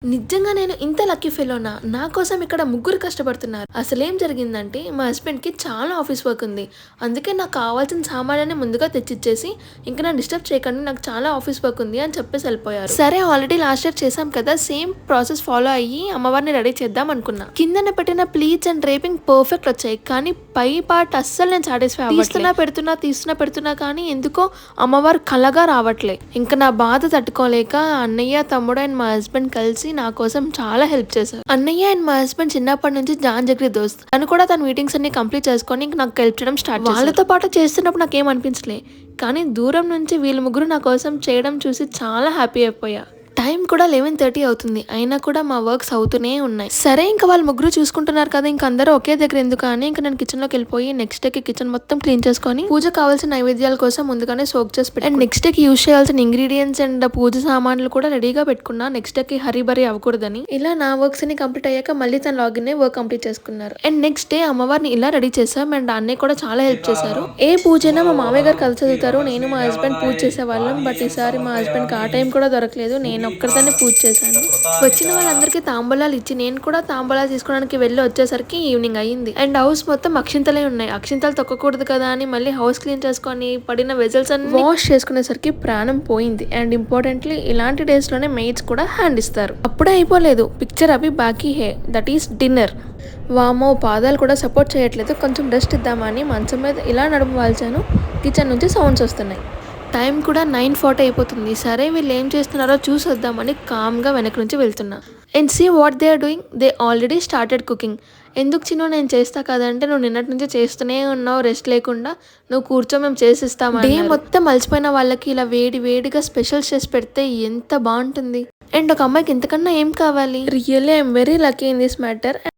నిజంగా నేను ఇంత లక్కీ ఫెలోనా? నా కోసం ఇక్కడ ముగ్గురు కష్టపడుతున్నారు. అసలేం జరిగిందంటే మా హస్బెండ్‌కి చాలా ఆఫీస్ వర్క్ ఉంది. అందుకే నాకు కావాల్సిన సామాన్లన్నీ ముందుగా తెచ్చిచ్చేసి, ఇంక నన్ను డిస్టర్బ్ చేయకండి నాకు చాలా ఆఫీస్ వర్క్ ఉంది అని చెప్పేసి వెళ్ళిపోయారు. సరే ఆల్రెడీ లాస్ట్ ఇయర్ చేశాం కదా! సేమ్ ప్రాసెస్ ఫాలో అయ్యి అమ్మవారిని రెడీ చేద్దాం అనుకున్నా. కిందన పెట్టిన ప్లీట్స్ అండ్ డ్రేపింగ్ పర్ఫెక్ట్ వచ్చాయి. కానీ పై పార్ట్ అస్సలు నేను సాటిస్ఫై అవ్వట్లే. తీస్తున్నా పెడుతున్నా కానీ ఎందుకో అమ్మవారు కళగా రావట్లే. ఇంకా నా బాధ తట్టుకోలేక అన్నయ్య, తమ్ముడు అండ్ మా హస్బెండ్ కలిసి నా కోసం చాలా హెల్ప్ చేశారు. అన్నయ్య అండ్ మా హస్బెండ్ చిన్నప్పటి నుంచి జాన్ జగ్రి దోస్త్. తను కూడా తన మీటింగ్స్ అన్ని కంప్లీట్ చేసుకొని నాకు హెల్ప్ చేయడం స్టార్ట్ చేశారు. వాళ్ళతో పాటు చేస్తున్నప్పుడు నాకేం అనిపించలే, కానీ దూరం నుంచి వీళ్ళు ముగ్గురు నా కోసం చేయడం చూసి చాలా హ్యాపీ అయిపోయా. టైం కూడా 11:30 అవుతుంది. అయినా కూడా మా వర్క్స్ అవుతూనే ఉన్నాయి. సరే ఇంకా వాళ్ళు ముగ్గురు చూసుకుంటున్నారు కదా, ఇంక అందరూ ఒకే దగ్గర ఎందుకు అని ఇంకా నేను కిచెన్ లోకి వెళ్ళిపోయి నెక్స్ట్ డేకి కిచెన్ మొత్తం క్లీన్ చేసుకొని పూజ కావాల్సిన నైవేద్యాల కోసం ముందుగానే సోక్ చేసి పెట్టి అండ్ నెక్స్ట్ డేకి యూజ్ చేయాల్సిన ఇంగ్రీడియంట్స్ అండ్ పూజ సామాన్లు కూడా రెడీగా పెట్టుకున్నా. నెక్స్ట్ డేకి హరీబరీ అవ్వకూడదని. ఇలా నా వర్క్స్ ని కంప్లీట్ అయ్యాక మళ్ళీ తన లాగిన్ వర్క్ కంప్లీట్ చేసుకున్నారు. అండ్ నెక్స్ట్ డే అమ్మవారిని ఇలా రెడీ చేసాం. అండ్ అన్నయ్య కూడా చాలా హెల్ప్ చేశారు. ఏ పూజైనా మా మామయ్య గారు కలిసి చదువుతారు, నేను మా హస్బెండ్ పూజ చేసేవాళ్ళం. బట్ ఈసారి మా హస్బెండ్ కి ఆ టైం కూడా దొరకలేదు. నేను ఒక్కరిదాన్ని పూజ చేశాను. వచ్చిన వాళ్ళందరికీ తాంబూలాలు ఇచ్చి నేను కూడా తాంబూలాలు తీసుకోవడానికి వెళ్ళి వచ్చేసరికి ఈవినింగ్ అయ్యింది. అండ్ హౌస్ మొత్తం అక్షింతలే ఉన్నాయి. అక్షింతలు తొక్కకూడదు కదా అని మళ్ళీ హౌస్ క్లీన్ చేసుకొని పడిన వెజల్స్ అన్ని వాష్ చేసుకునేసరికి ప్రాణం పోయింది. అండ్ ఇంపార్టెంట్లీ ఇలాంటి డేస్ లోనే మెయిడ్స్ కూడా హ్యాండ్ ఇస్తారు. అప్పుడే అయిపోలేదు, పిక్చర్ అవి బాకీ హే, దట్ ఈస్ డిన్నర్. వామో పాదాలు కూడా సపోర్ట్ చేయట్లేదు. కొంచెం రెస్ట్ ఇద్దామని మంచం మీద ఇలా నడుము వాల్చాను. కిచెన్ నుంచి సౌండ్స్ వస్తున్నాయి. టైం కూడా 9:40 అయిపోతుంది. సరే వీళ్ళు ఏం చేస్తున్నారో చూసి వద్దామని కామ్గా వెనక నుంచి వెళ్తున్నా. And see what they are doing, they already started cooking. ఎందుకు చిన్న నేను చేస్తా కదంటే నువ్వు నిన్నటి నుంచి చేస్తూనే ఉన్నావు రెస్ట్ లేకుండా, నువ్వు కూర్చో మేము చేసిస్తామని. డే మొత్తం మలిచిపోయిన వాళ్ళకి ఇలా వేడి వేడిగా స్పెషల్స్ చేసి పెడితే ఎంత బాగుంటుంది. అండ్ ఒక అమ్మాయికి ఇంతకన్నా ఏం కావాలి. Really I'm very lucky in this matter.